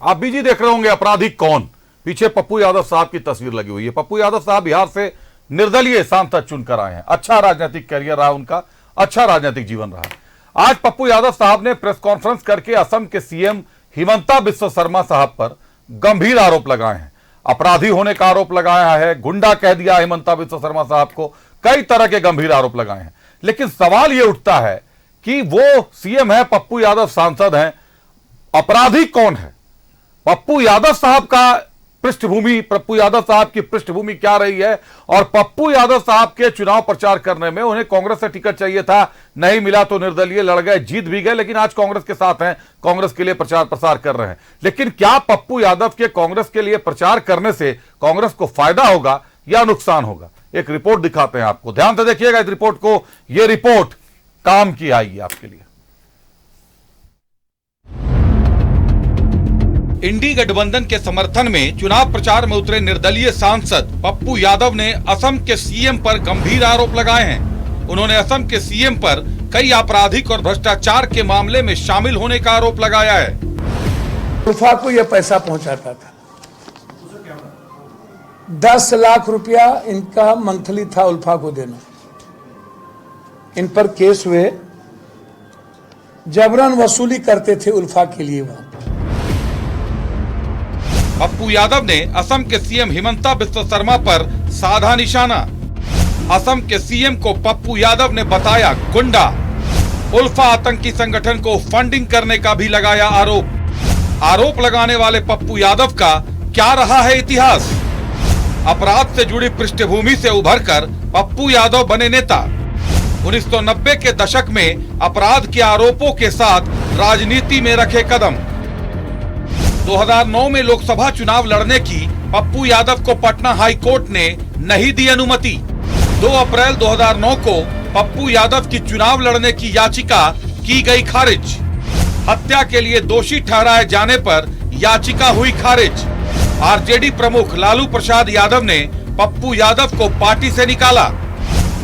आप बीजी देख रहे होंगे अपराधी कौन। पीछे पप्पू यादव साहब की तस्वीर लगी हुई है। पप्पू यादव साहब बिहार से निर्दलीय सांसद चुनकर आए हैं। अच्छा राजनीतिक करियर रहा उनका, अच्छा राजनीतिक जीवन रहा। आज पप्पू यादव साहब ने प्रेस कॉन्फ्रेंस करके असम के सीएम हिमंता बिस्वा शर्मा साहब पर गंभीर आरोप लगाए हैं। अपराधी होने का आरोप लगाया है, गुंडा कह दिया हिमंता बिस्वा शर्मा साहब को, कई तरह के गंभीर आरोप लगाए हैं। लेकिन सवाल यह उठता है कि वो सीएम है, पप्पू यादव सांसद हैं, अपराधी कौन है? पप्पू यादव साहब का पृष्ठभूमि, पप्पू यादव साहब की पृष्ठभूमि क्या रही है? और पप्पू यादव साहब के चुनाव प्रचार करने में उन्हें कांग्रेस से टिकट चाहिए था, नहीं मिला तो निर्दलीय लड़ गए, जीत भी गए, लेकिन आज कांग्रेस के साथ हैं, कांग्रेस के लिए प्रचार प्रसार कर रहे हैं। लेकिन क्या पप्पू यादव के कांग्रेस के लिए प्रचार करने से कांग्रेस को फायदा होगा या नुकसान होगा? एक रिपोर्ट दिखाते हैं आपको, ध्यान से देखिएगा इस रिपोर्ट को। यह रिपोर्ट काम की आई है आपके लिए। इंडी गठबंधन के समर्थन में चुनाव प्रचार में उतरे निर्दलीय सांसद पप्पू यादव ने असम के सीएम पर गंभीर आरोप लगाए हैं। उन्होंने असम के सीएम पर कई आपराधिक और भ्रष्टाचार के मामले में शामिल होने का आरोप लगाया है। उल्फा को यह पैसा पहुंचाता था, 10 लाख रुपया इनका मंथली था उल्फा को देना। इन पर केस हुए, जबरन वसूली करते थे उल्फा के लिए। वहां पप्पू यादव ने असम के सीएम हिमंता बिस्वा शर्मा पर साधा निशाना। असम के सीएम को पप्पू यादव ने बताया गुंडा। उल्फा आतंकी संगठन को फंडिंग करने का भी लगाया आरोप। आरोप लगाने वाले पप्पू यादव का क्या रहा है इतिहास? अपराध से जुड़ी पृष्ठभूमि से उभरकर पप्पू यादव बने नेता। 1990 के दशक में अपराध के आरोपों के साथ राजनीति में रखे कदम। 2009 में लोकसभा चुनाव लड़ने की पप्पू यादव को पटना हाई कोर्ट ने नहीं दी अनुमति। 2 अप्रैल 2009 को पप्पू यादव की चुनाव लड़ने की याचिका की गई खारिज। हत्या के लिए दोषी ठहराए जाने पर याचिका हुई खारिज। आरजेडी प्रमुख लालू प्रसाद यादव ने पप्पू यादव को पार्टी से निकाला।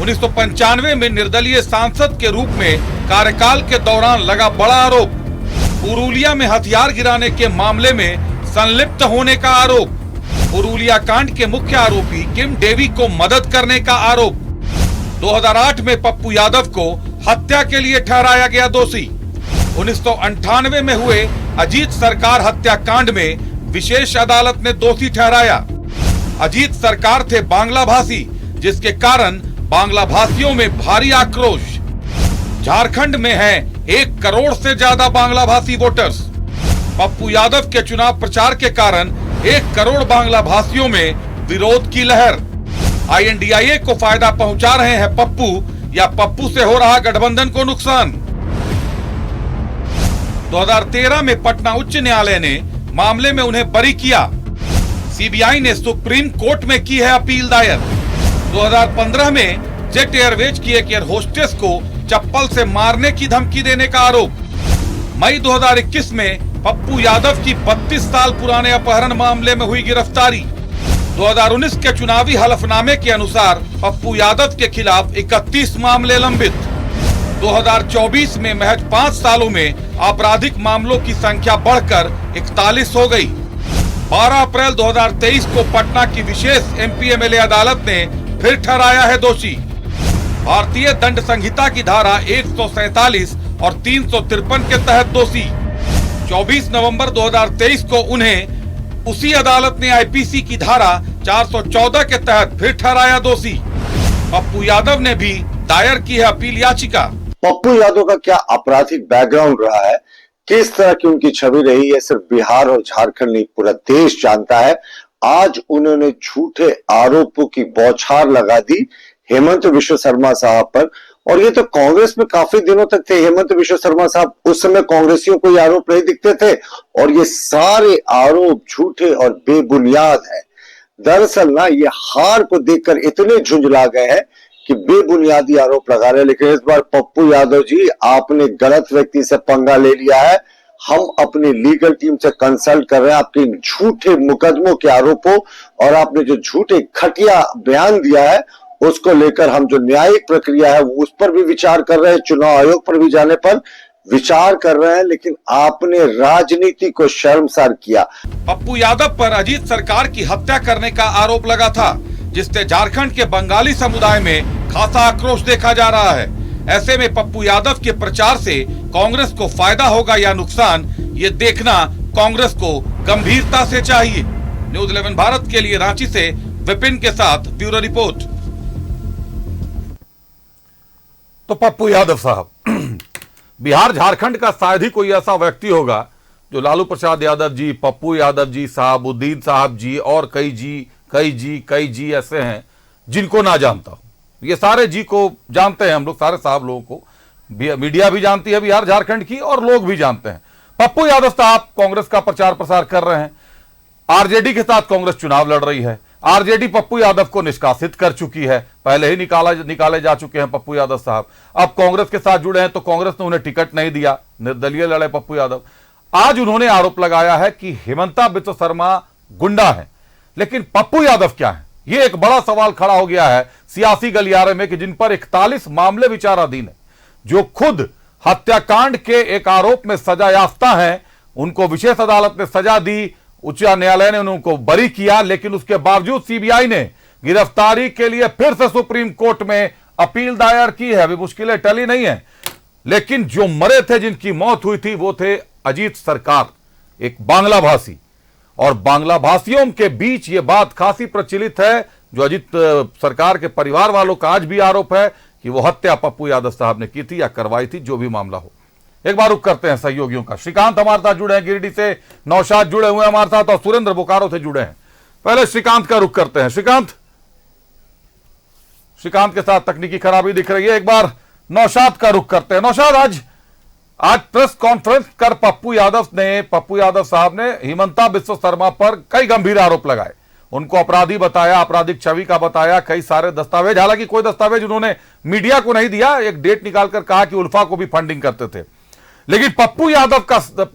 1995 में निर्दलीय सांसद के रूप में कार्यकाल के दौरान लगा बड़ा आरोप। पुरुलिया में हथियार गिराने के मामले में संलिप्त होने का आरोप। पुरुलिया कांड के मुख्य आरोपी किम डेवी को मदद करने का आरोप। 2008 में पप्पू यादव को हत्या के लिए ठहराया गया दोषी। 1998 में हुए अजीत सरकार हत्याकांड में विशेष अदालत ने दोषी ठहराया। अजीत सरकार थे बांग्ला भाषी, जिसके कारण बांग्ला भाषियों में भारी आक्रोश। झारखंड में है 1 करोड़ से ज्यादा बांग्ला भाषी वोटर्स। पप्पू यादव के चुनाव प्रचार के कारण 1 करोड़ बांग्ला भाषियों में विरोध की लहर। INDIA को फायदा पहुंचा रहे हैं पप्पू, या पप्पू से हो रहा गठबंधन को नुकसान? 2013 में पटना उच्च न्यायालय ने मामले में उन्हें बरी किया। CBI ने सुप्रीम कोर्ट में की है अपील दायर। 2015 में जेट एयरवेज की एक एयर होस्टेस को चप्पल से मारने की धमकी देने का आरोप। मई 2021 में पप्पू यादव की 32 साल पुराने अपहरण मामले में हुई गिरफ्तारी। 2019 के चुनावी हलफनामे के अनुसार पप्पू यादव के खिलाफ 31 मामले लंबित। 2024 में महज 5 सालों में आपराधिक मामलों की संख्या बढ़कर 41 हो गई। 12 अप्रैल 2023 को पटना की विशेष MP MLA अदालत ने फिर ठहराया है दोषी। भारतीय दंड संहिता की धारा 147 और 353 के तहत दोषी। 24 नवंबर 2023 को उन्हें उसी अदालत ने IPC की धारा 414 के तहत फिर ठहराया दोषी। पप्पू यादव ने भी दायर की है अपील याचिका। पप्पू यादव का क्या आपराधिक बैकग्राउंड रहा है, किस तरह की उनकी छवि रही है, सिर्फ बिहार और झारखंड नहीं पूरा देश जानता है। आज उन्होंने झूठे आरोपों की बौछार लगा दी हेमंत बिस्वा शर्मा साहब पर, और ये तो कांग्रेस में काफी दिनों तक थे। हेमंत बिस्वा शर्मा साहब उस समय कांग्रेसियों को ये आरोप नहीं दिखते थे, और ये सारे आरोप झूठे और बेबुनियाद हैं। दरअसल ना ये हार को देखकर इतने झुंझला गए हैं कि बेबुनियादी आरोप लगा रहे हैं। लेकिन इस बार पप्पू यादव जी, आपने गलत व्यक्ति से पंगा ले लिया है। हम अपनी लीगल टीम से कंसल्ट कर रहे हैं आपके झूठे मुकदमों के आरोपों, और आपने जो झूठे घटिया बयान दिया है उसको लेकर हम जो न्यायिक प्रक्रिया है उस पर भी विचार कर रहे हैं, चुनाव आयोग पर भी जाने पर। विचार कर रहे हैं, लेकिन आपने राजनीति को शर्मसार किया। पप्पू यादव पर अजीत सरकार की हत्या करने का आरोप लगा था, जिससे झारखंड के बंगाली समुदाय में खासा आक्रोश देखा जा रहा है। ऐसे में पप्पू यादव के प्रचार से कांग्रेस को फायदा होगा या नुकसान, ये देखना कांग्रेस को गंभीरता से चाहिए। न्यूज़ 11 भारत के लिए रांची से विपिन के साथ ब्यूरो रिपोर्ट। तो पप्पू यादव साहब, बिहार झारखंड का शायद ही कोई ऐसा व्यक्ति होगा जो लालू प्रसाद यादव जी, पप्पू यादव जी, साहबुद्दीन साहब जी और कई जी ऐसे हैं जिनको ना जानता हूं। ये सारे जी को जानते हैं हम लोग, सारे साहब लोगों को मीडिया भी जानती है बिहार झारखंड की, और लोग भी जानते हैं। पप्पू यादव साहब कांग्रेस का प्रचार प्रसार कर रहे हैं। आरजेडी के साथ कांग्रेस चुनाव लड़ रही है। आरजेडी पप्पू यादव को निष्कासित कर चुकी है, पहले ही निकाले जा चुके हैं पप्पू यादव साहब। अब कांग्रेस के साथ जुड़े हैं तो कांग्रेस ने उन्हें टिकट नहीं दिया, निर्दलीय लड़े पप्पू यादव। आज उन्होंने आरोप लगाया है कि हिमंता बिस्वा शर्मा गुंडा है, लेकिन पप्पू यादव क्या है? यह एक बड़ा सवाल खड़ा हो गया है सियासी गलियारे में कि जिन पर 41 मामले विचाराधीन है, जो खुद हत्याकांड के एक आरोप में सजा याफ्ता है, उनको विशेष अदालत ने सजा दी, उच्च न्यायालय ने उनको बरी किया, लेकिन उसके बावजूद सीबीआई ने गिरफ्तारी के लिए फिर से सुप्रीम कोर्ट में अपील दायर की है। अभी मुश्किलें टली नहीं है, लेकिन जो मरे थे, जिनकी मौत हुई थी, वो थे अजीत सरकार, एक बांग्ला भाषी। और बांग्ला भाषियों के बीच ये बात खासी प्रचलित है, जो अजीत सरकार के परिवार वालों का आज भी आरोप है कि वो हत्या पप्पू यादव साहब ने की थी या करवाई थी, जो भी मामला हो। एक बार रुक करते हैं सहयोगियों का। श्रीकांत हमारे साथ जुड़े हैं गिरिडीह से, नौशाद जुड़े हुए हैं हमारे साथ, और सुरेंद्र बोकारो से जुड़े हैं। पहले श्रीकांत का रुक करते हैं। श्रीकांत के साथ तकनीकी खराबी दिख रही है, एक बार नौशाद का रुक करते हैं। नौशाद, आज प्रेस कॉन्फ्रेंस कर पप्पू यादव साहब ने हिमंता बिस्वा शर्मा पर कई गंभीर आरोप लगाए, उनको अपराधी बताया, आपराधिक छवि का बताया, कई सारे दस्तावेज, हालांकि कोई दस्तावेज उन्होंने मीडिया को नहीं दिया, एक डेट निकालकर कहा कि उल्फा को भी फंडिंग करते थे। लेकिन पप्पू यादव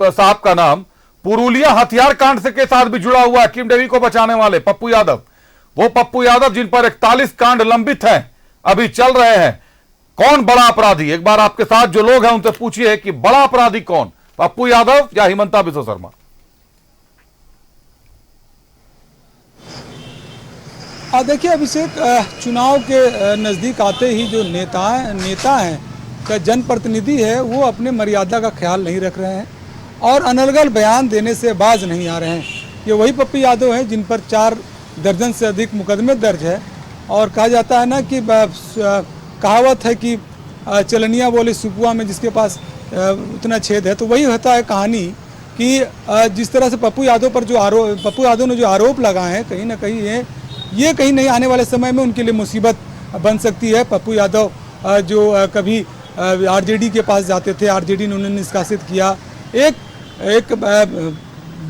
साहब का नाम पुरुलिया हथियार कांड के साथ भी जुड़ा हुआ है। किम डेवी को बचाने वाले पप्पू यादव, वो पप्पू यादव जिन पर 41 कांड लंबित हैं, अभी चल रहे हैं। कौन बड़ा अपराधी? एक बार आपके साथ जो लोग हैं उनसे पूछिए कि बड़ा अपराधी कौन, पप्पू यादव या हिमंता बिस्वा शर्मा? देखिए अभिषेक, चुनाव के नजदीक आते ही जो नेता हैं का जनप्रतिनिधि है, वो अपने मर्यादा का ख्याल नहीं रख रहे हैं और अनर्गल बयान देने से बाज नहीं आ रहे हैं। ये वही पप्पू यादव हैं जिन पर 4 दर्जन से अधिक मुकदमे दर्ज है, और कहा जाता है ना कि कहावत है कि चलनिया बोले सुपुआ में जिसके पास उतना छेद है। तो वही होता है कहानी कि जिस तरह से पप्पू यादव ने जो आरोप लगाए हैं, कहीं ना कहीं ये कहीं नहीं आने वाले समय में उनके लिए मुसीबत बन सकती है। पप्पू यादव जो कभी आरजेडी के पास जाते थे, आरजेडी ने उन्हें निष्कासित किया, एक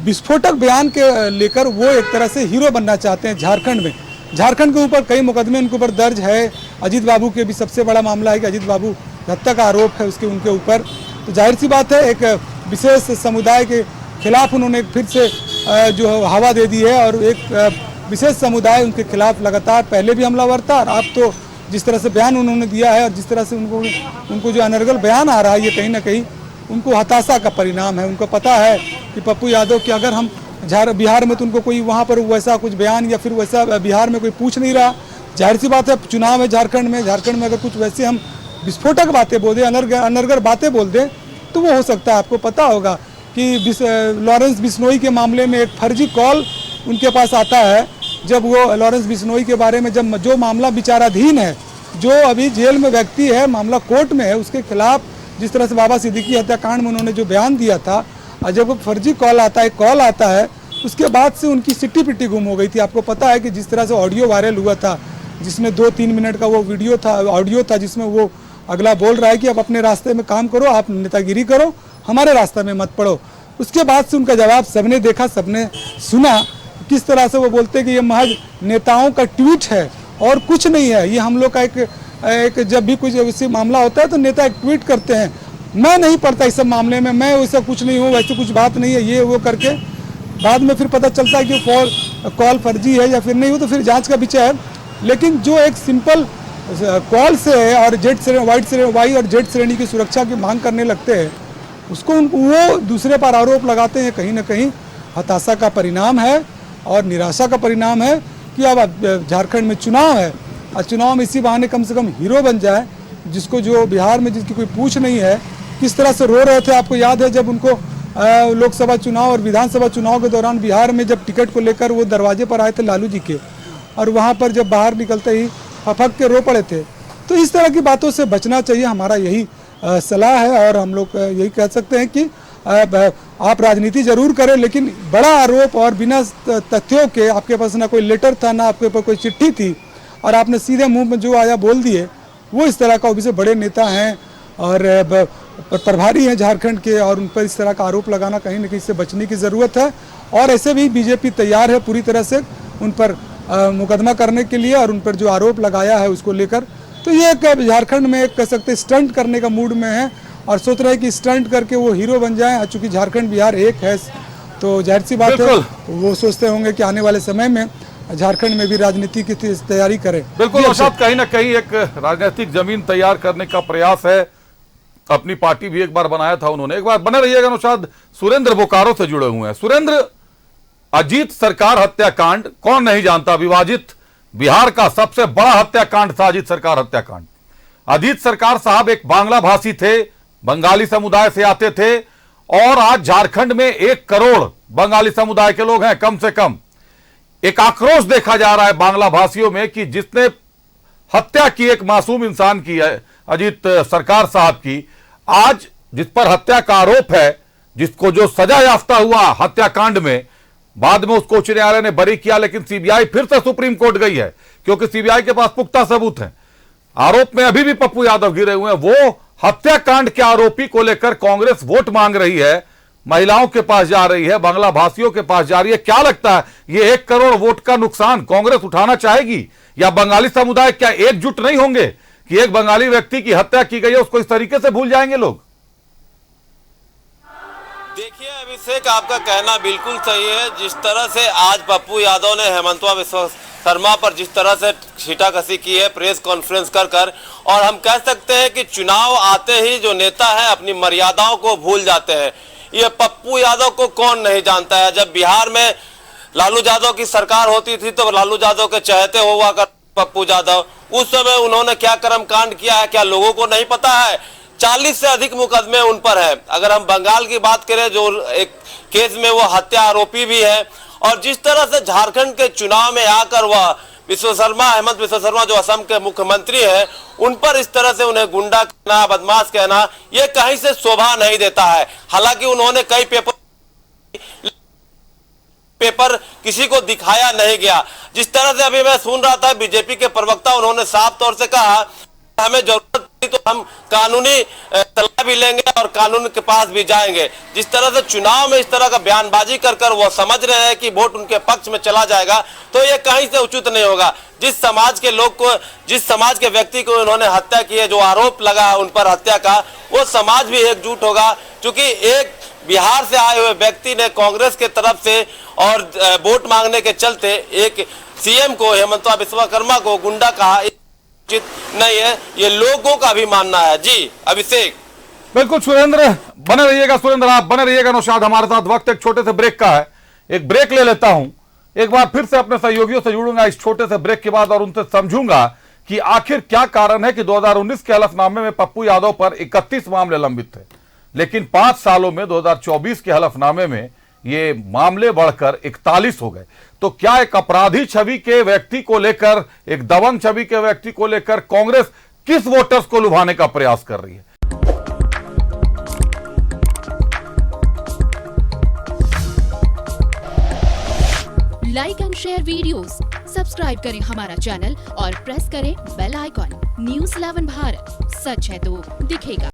विस्फोटक बयान के लेकर वो एक तरह से हीरो बनना चाहते हैं झारखंड में। झारखंड के ऊपर कई मुकदमे उनके ऊपर दर्ज है। अजीत बाबू के भी सबसे बड़ा मामला है कि अजीत बाबू हत्या का आरोप है उनके ऊपर। तो जाहिर सी बात है, एक विशेष समुदाय के खिलाफ उन्होंने फिर से जो हवा दे दी है, और एक विशेष समुदाय उनके खिलाफ लगातार पहले भी हमलावर था, और अब तो जिस तरह से बयान उन्होंने दिया है और जिस तरह से उनको जो अनर्गल बयान आ रहा है, ये कहीं ना कहीं उनको हताशा का परिणाम है। उनको पता है कि पप्पू यादव कि अगर हम बिहार में तो उनको कोई वहाँ पर वैसा कुछ बयान या फिर वैसा बिहार में कोई पूछ नहीं रहा। जाहिर सी बात है, चुनाव है झारखंड में अगर कुछ वैसे हम विस्फोटक बातें बोल दें, अनर्गल बातें बोल दें, तो वो हो सकता है। आपको पता होगा कि लॉरेंस बिश्नोई के मामले में एक फर्जी कॉल उनके पास आता है, जब वो लॉरेंस बिश्नोई के बारे में जब जो मामला विचाराधीन है, जो अभी जेल में व्यक्ति है, मामला कोर्ट में है, उसके खिलाफ जिस तरह से बाबा सिद्दीकी हत्याकांड में उन्होंने जो बयान दिया था, और जब वो फर्जी कॉल आता है, उसके बाद से उनकी सिट्टी पिट्टी गुम हो गई थी। आपको पता है कि जिस तरह से ऑडियो वायरल हुआ था, जिसमें 2-3 मिनट का वो ऑडियो था, जिसमें वो अगला बोल रहा है कि आप अपने रास्ते में काम करो, आप नेतागिरी करो, हमारे रास्ते में मत पड़ो। उसके बाद से उनका जवाब सबने देखा, सबने सुना, किस तरह से वो बोलते कि ये महज नेताओं का ट्वीट है और कुछ नहीं है। ये हम लोग का एक जब भी कुछ वैसे मामला होता है तो नेता एक ट्वीट करते हैं, मैं नहीं पढ़ता इस सब मामले में, मैं वैसा कुछ नहीं हूँ, वैसे कुछ बात नहीं है, ये वो करके बाद में फिर पता चलता है कि कॉल फर्जी है या फिर नहीं हो, तो फिर जांच का विषय है। लेकिन जो एक सिंपल कॉल से है और वाई और जेड श्रेणी की सुरक्षा की मांग करने लगते हैं, उसको वो दूसरे पर आरोप लगाते हैं, कहीं ना कहीं हताशा का परिणाम है और निराशा का परिणाम है कि अब झारखंड में चुनाव है और चुनाव में इसी बहाने कम से कम हीरो बन जाए, जिसको जो बिहार में जिसकी कोई पूछ नहीं है, किस तरह से रो रहे थे। आपको याद है जब उनको लोकसभा चुनाव और विधानसभा चुनाव के दौरान बिहार में जब टिकट को लेकर वो दरवाजे पर आए थे लालू जी के, और वहाँ पर जब बाहर निकलते ही फपक के रो पड़े थे। तो इस तरह की बातों से बचना चाहिए, हमारा यही सलाह है। और हम लोग यही कह सकते हैं कि आप राजनीति जरूर करें, लेकिन बड़ा आरोप और बिना तथ्यों के, आपके पास ना कोई लेटर था ना आपके पास कोई चिट्ठी थी और आपने सीधे मुंह में जो आया बोल दिए, वो इस तरह का से बड़े नेता हैं और प्रभारी हैं झारखंड के, और उन पर इस तरह का आरोप लगाना कहीं न कहीं से बचने की ज़रूरत है। और ऐसे भी बीजेपी तैयार है पूरी तरह से उन पर मुकदमा करने के लिए और उन पर जो आरोप लगाया है उसको लेकर। तो ये झारखंड में एक कह सकते स्टंट करने का मूड में है और सोच रहे हैं कि स्टंट करके वो हीरो बन जाएं। चूंकि झारखंड बिहार एक है तो जाहिर सी बात है वो सोचते होंगे कि आने वाले समय में झारखंड में भी राजनीति की तैयारी करें। बिल्कुल नौशाद, कहीं ना कहीं एक राजनीतिक जमीन तैयार करने का प्रयास है। अपनी पार्टी भी एक बार बनाया था उन्होंने। एक बार बने रहिएगा नौशाद। सुरेंद्र बोकारो से जुड़े हुए हैं। सुरेंद्र, अजीत सरकार हत्याकांड कौन नहीं जानता, विभाजित बिहार का सबसे बड़ा हत्याकांड था अजीत सरकार हत्याकांड। अजीत सरकार साहब एक बांग्ला भाषी थे, बंगाली समुदाय से आते थे, और आज झारखंड में 1 करोड़ बंगाली समुदाय के लोग हैं कम से कम। एक आक्रोश देखा जा रहा है बांग्ला भाषियों में कि जिसने हत्या की, एक मासूम इंसान की है अजीत सरकार साहब की, आज जिस पर हत्या का आरोप है, जिसको जो सजा याफ्ता हुआ हत्याकांड में, बाद में उसको उच्च न्यायालय ने बरी किया, लेकिन सीबीआई फिर से सुप्रीम कोर्ट गई है क्योंकि सीबीआई के पास पुख्ता सबूत हैं। आरोप में अभी भी पप्पू यादव घिरे हुए हैं। वो हत्याकांड के आरोपी को लेकर कांग्रेस वोट मांग रही है, महिलाओं के पास जा रही है, बांग्ला भाषियों के पास जा रही है। क्या लगता है, ये 1 करोड़ वोट का नुकसान कांग्रेस उठाना चाहेगी, या बंगाली समुदाय क्या एकजुट नहीं होंगे कि एक बंगाली व्यक्ति की हत्या की गई है उसको इस तरीके से भूल जाएंगे लोग? देखिए अभिषेक, आपका कहना बिल्कुल सही है। जिस तरह से आज पप्पू यादव ने हेमंतवा विश्व शर्मा पर जिस तरह से छीटाकशी की है प्रेस कॉन्फ्रेंस कर, और हम कह सकते हैं कि चुनाव आते ही जो नेता है अपनी मर्यादाओं को भूल जाते हैं। ये पप्पू यादव को कौन नहीं जानता है। जब बिहार में लालू यादव की सरकार होती थी तो लालू यादव के चहेते हुआ कर पप्पू यादव, उस समय उन्होंने क्या कर्मकांड किया है, क्या लोगों को नहीं पता है? 40 से अधिक मुकदमे उन पर है। अगर हम बंगाल की बात करें, जो एक केस में वो हत्या आरोपी भी है, और जिस तरह से झारखंड के चुनाव में आकर वह हेमंत विश्व शर्मा जो असम के मुख्यमंत्री हैं, उन पर इस तरह से उन्हें गुंडा कहना, बदमाश कहना, ये कहीं से शोभा नहीं देता है। हालांकि उन्होंने कई पेपर किसी को दिखाया नहीं गया। जिस तरह से अभी मैं सुन रहा था बीजेपी के प्रवक्ता, उन्होंने साफ तौर से कहा हमें जरूरत पड़ी तो हम कानूनी सलाह भी लेंगे और कानून के पास भी जाएंगे। जिस तरह से चुनाव में इस तरह का बयानबाजी कर वो समझ रहे हैं कि वोट उनके पक्ष में चला जाएगा, तो ये कहीं से उचित नहीं होगा। जिस समाज के लोग को, जिस समाज के व्यक्ति को उन्होंने हत्या की है, जो आरोप लगा है उन पर हत्या का, वो समाज भी एकजुट होगा। क्योंकि एक बिहार से आए हुए व्यक्ति ने कांग्रेस के तरफ से और वोट मांगने के चलते एक सीएम को, हेमंतवा विश्व शर्मा को गुंडा कहा, नहीं है, ये लोगों का भी मानना है। जी अभिषेक। बिल्कुल सुरेंद्र, बने रहिएगा। सुरेंद्र आप बने रहिएगा। नौशाद, हमारे साथ वक्त एक छोटे से ब्रेक का है, एक ब्रेक ले लेता हूं। एक बार फिर से अपने सहयोगियों से जुड़ूंगा इस छोटे से ब्रेक के बाद और उनसे समझूंगा कि आखिर क्या कारण है कि 2019 के हलफनामे में पप्पू यादव पर 31 मामले लंबित थे, लेकिन 5 सालों में 2024 के हलफनामे में ये मामले बढ़कर 41 हो गए। तो क्या एक अपराधी छवि के व्यक्ति को लेकर, एक दबंग छवि के व्यक्ति को लेकर कांग्रेस किस वोटर्स को लुभाने का प्रयास कर रही है? Like and share videos, subscribe करें हमारा चैनल और प्रेस करें बेल आइकॉन। न्यूज़ 11 भारत, सच है तो दिखेगा।